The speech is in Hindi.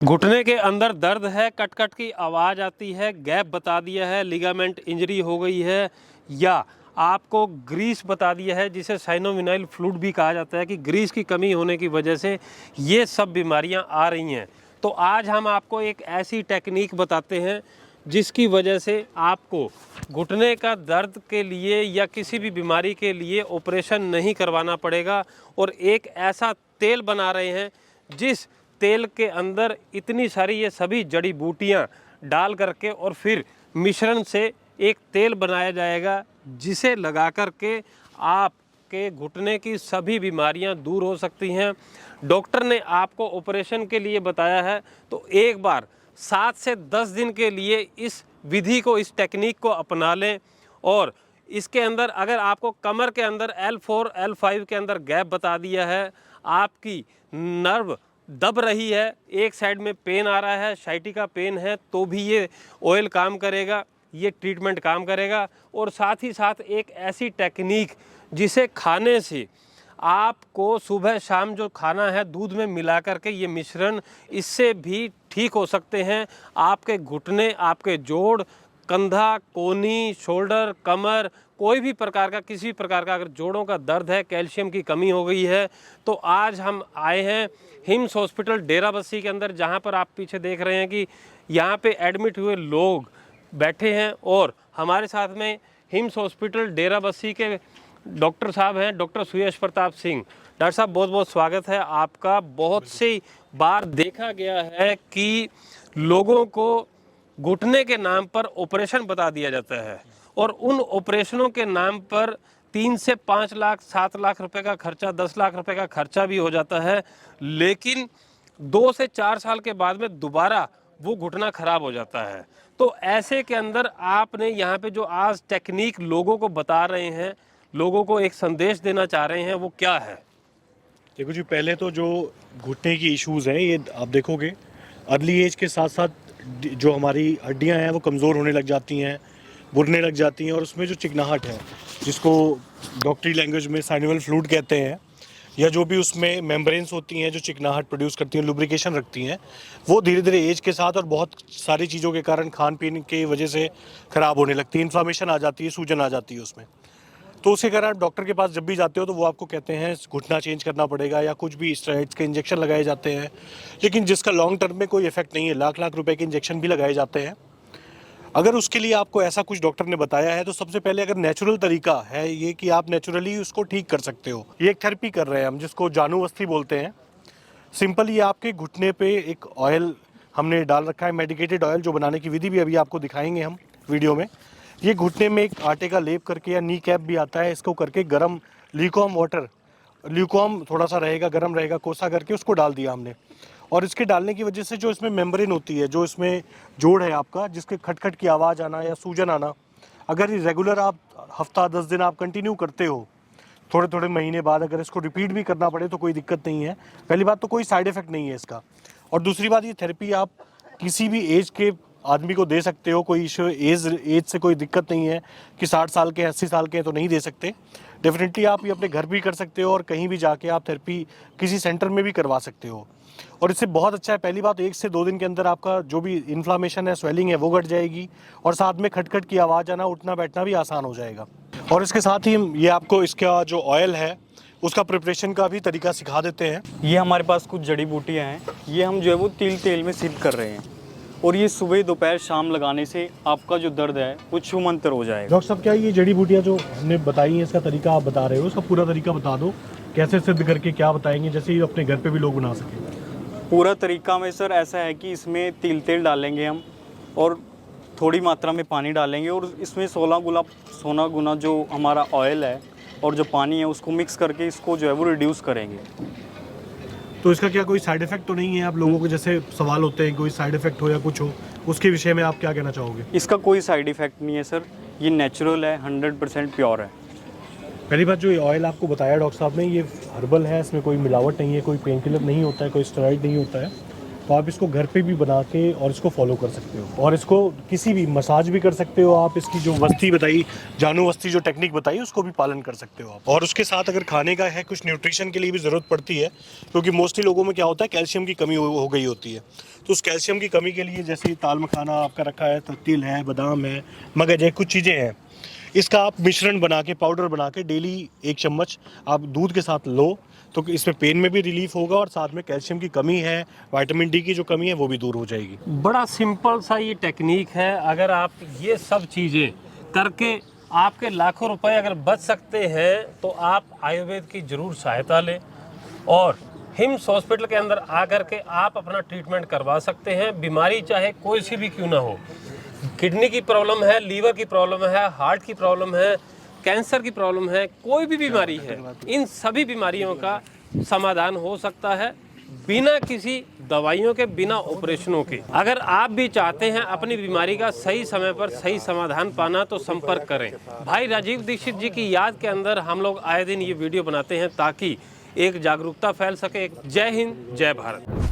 घुटने के अंदर दर्द है, कट कट की आवाज़ आती है, गैप बता दिया है, लिगामेंट इंजरी हो गई है, या आपको ग्रीस बता दिया है जिसे साइनोविनाइल फ्लूइड भी कहा जाता है कि ग्रीस की कमी होने की वजह से ये सब बीमारियां आ रही हैं। तो आज हम आपको एक ऐसी टेक्निक बताते हैं जिसकी वजह से आपको घुटने का दर्द के लिए या किसी भी बीमारी के लिए ऑपरेशन नहीं करवाना पड़ेगा। और एक ऐसा तेल बना रहे हैं जिस तेल के अंदर इतनी सारी ये सभी जड़ी बूटियाँ डाल करके और फिर मिश्रण से एक तेल बनाया जाएगा जिसे लगा करके आपके घुटने की सभी बीमारियां दूर हो सकती हैं। डॉक्टर ने आपको ऑपरेशन के लिए बताया है तो एक बार 7 से 10 दिन के लिए इस विधि को, इस टेक्निक को अपना लें। और इसके अंदर अगर आपको कमर के अंदर L4 L5 के अंदर गैप बता दिया है, आपकी नर्व दब रही है, एक साइड में पेन आ रहा है, साइटिका पेन है, तो भी ये ऑयल काम करेगा, ये ट्रीटमेंट काम करेगा। और साथ ही साथ एक ऐसी टेक्निक जिसे खाने से आपको सुबह शाम जो खाना है दूध में मिला करके ये मिश्रण, इससे भी ठीक हो सकते हैं आपके घुटने, आपके जोड़, कंधा, कोहनी, शोल्डर, कमर, कोई भी प्रकार का, किसी भी प्रकार का अगर जोड़ों का दर्द है, कैल्शियम की कमी हो गई है, तो आज हम आए हैं हिम्स हॉस्पिटल डेराबस्सी के अंदर, जहां पर आप पीछे देख रहे हैं कि यहाँ पे एडमिट हुए लोग बैठे हैं। और हमारे साथ में हिम्स हॉस्पिटल डेराबस्सी के डॉक्टर साहब हैं, डॉक्टर सुयश प्रताप सिंह। डॉक्टर साहब, बहुत बहुत स्वागत है आपका। बहुत सी बार देखा गया है कि लोगों को घुटने के नाम पर ऑपरेशन बता दिया जाता है और उन ऑपरेशनों के नाम पर 3 से 5 लाख 7 लाख रुपए का खर्चा, 10 लाख रुपए का खर्चा भी हो जाता है, लेकिन 2 से 4 साल के बाद में दोबारा वो घुटना खराब हो जाता है। तो ऐसे के अंदर आपने यहाँ पे जो आज टेक्निक लोगों को बता रहे हैं, लोगों को एक संदेश देना चाह रहे हैं, वो क्या है? देखो जी, पहले तो जो घुटने की इश्यूज़ हैं ये आप देखोगे अर्ली एज के साथ साथ जो हमारी हड्डियां हैं वो कमज़ोर होने लग जाती हैं, बुरने लग जाती हैं, और उसमें जो चिकनाहट है जिसको डॉक्टरी लैंग्वेज में साइनोवियल फ्लूइड कहते हैं, या जो भी उसमें मेम्ब्रेन्स होती हैं जो चिकनाहट प्रोड्यूस करती हैं, लुब्रिकेशन रखती हैं, वो धीरे धीरे एज के साथ और बहुत सारी चीज़ों के कारण, खान पीन की वजह से ख़राब होने लगती है, इन्फ्लामेशन आ जाती है, सूजन आ जाती है उसमें। तो उसके कारण आप डॉक्टर के पास जब भी जाते हो तो वो आपको कहते हैं घुटना चेंज करना पड़ेगा या कुछ भी स्टेरॉइड्स के इंजेक्शन लगाए जाते हैं, लेकिन जिसका लॉन्ग टर्म में कोई इफेक्ट नहीं है। लाख लाख रुपए के इंजेक्शन भी लगाए जाते हैं। अगर उसके लिए आपको ऐसा कुछ डॉक्टर ने बताया है तो सबसे पहले अगर नेचुरल तरीका है ये कि आप नेचुरली उसको ठीक कर सकते हो। ये एक थेरेपी कर रहे हैं हम जिसको जानू अस्थि बोलते हैं। सिंपल ये आपके घुटने पे एक ऑयल हमने डाल रखा है, मेडिकेटेड ऑयल, जो बनाने की विधि भी अभी आपको दिखाएंगे हम वीडियो में। ये घुटने में एक आटे का लेप करके, या नी कैप भी आता है, इसको करके गरम ल्यूकॉम वाटर, ल्यूकॉम थोड़ा सा रहेगा, गरम रहेगा, कोसा करके उसको डाल दिया हमने। और इसके डालने की वजह से जो इसमें मेम्ब्रेन होती है, जो इसमें जोड़ है आपका, जिसके खटखट की आवाज़ आना या सूजन आना, अगर ये रेगुलर आप हफ्ता 10 दिन आप कंटिन्यू करते हो, थोड़े थोड़े महीने बाद अगर इसको रिपीट भी करना पड़े तो कोई दिक्कत नहीं है। पहली बात तो कोई साइड इफेक्ट नहीं है इसका, और दूसरी बात ये थेरेपी आप किसी भी एज के आदमी को दे सकते हो। कोई इशू एज से कोई दिक्कत नहीं है कि 60 साल के 80 साल के तो नहीं दे सकते। डेफिनेटली आप ये अपने घर भी कर सकते हो और कहीं भी जाके आप थेरेपी किसी सेंटर में भी करवा सकते हो, और इससे बहुत अच्छा है। पहली बात, 1 से 2 दिन के अंदर आपका जो भी इन्फ्लामेशन है, स्वेलिंग है, वो घट जाएगी, और साथ में खटखट की आवाज़ आना, उठना बैठना भी आसान हो जाएगा। और इसके साथ ही ये आपको इसका जो ऑयल है उसका प्रिपरेशन का भी तरीका सिखा देते हैं। ये हमारे पास कुछ जड़ी बूटियाँ हैं, ये हम जो है वो तिल तेल में सिद्ध कर रहे हैं, और ये सुबह दोपहर शाम लगाने से आपका जो दर्द है वो छूमंतर हो जाएगा। डॉक्टर साहब, क्या ये जड़ी बूटियाँ जो हमने बताई हैं, इसका तरीका आप बता रहे हो, उसका पूरा तरीका बता दो, कैसे सिद्ध करके क्या बताएंगे, जैसे अपने घर पे भी लोग बना सकें। पूरा तरीका में सर ऐसा है कि इसमें तिल तेल डालेंगे हम, और थोड़ी मात्रा में पानी डालेंगे, और इसमें 16 गुना जो हमारा ऑयल है और जो पानी है उसको मिक्स करके इसको जो है वो रिड्यूस करेंगे। तो इसका क्या कोई साइड इफेक्ट तो नहीं है? आप लोगों को जैसे सवाल होते हैं कोई साइड इफेक्ट हो या कुछ हो, उसके विषय में आप क्या कहना चाहोगे? इसका कोई साइड इफ़ेक्ट नहीं है सर, ये नेचुरल है, 100% प्योर है। पहली बात, जो ये ऑयल आपको बताया डॉक्टर साहब ने, ये हर्बल है, इसमें कोई मिलावट नहीं है, कोई पेन किलर नहीं होता है, कोई स्टेरॉइड नहीं होता है। तो आप इसको घर पे भी बना के और इसको फॉलो कर सकते हो, और इसको किसी भी मसाज भी कर सकते हो आप। इसकी जो वस्ती बताई, जानू वस्ती जो टेक्निक बताई, उसको भी पालन कर सकते हो आप। और उसके साथ अगर खाने का है, कुछ न्यूट्रिशन के लिए भी ज़रूरत पड़ती है, क्योंकि मोस्टली लोगों में क्या होता है, कैल्शियम की कमी हो गई होती है। तो उस कैल्शियम की कमी के लिए जैसे ताल मखाना आपका रखा है, तो तिल है, बादाम है, मगज है, कुछ चीज़ें हैं, इसका आप मिश्रण बना के, पाउडर बना के डेली 1 चम्मच आप दूध के साथ लो, तो इसमें पेन में भी रिलीफ होगा और साथ में कैल्शियम की कमी है, विटामिन डी की जो कमी है वो भी दूर हो जाएगी। बड़ा सिंपल सा ये टेक्निक है। अगर आप ये सब चीज़ें करके आपके लाखों रुपए अगर बच सकते हैं तो आप आयुर्वेद की ज़रूर सहायता लें और हिम्स हॉस्पिटल के अंदर आकर के आप अपना ट्रीटमेंट करवा सकते हैं। बीमारी चाहे कोई सी भी क्यों ना हो, किडनी की प्रॉब्लम है, लीवर की प्रॉब्लम है, हार्ट की प्रॉब्लम है, कैंसर की प्रॉब्लम है, कोई भी बीमारी है, इन सभी बीमारियों का समाधान हो सकता है बिना किसी दवाइयों के, बिना ऑपरेशनों के। अगर आप भी चाहते हैं अपनी बीमारी का सही समय पर सही समाधान पाना तो संपर्क करें। भाई राजीव दीक्षित जी की याद के अंदर हम लोग आए दिन ये वीडियो बनाते हैं ताकि एक जागरूकता फैल सके। जय हिंद, जय भारत।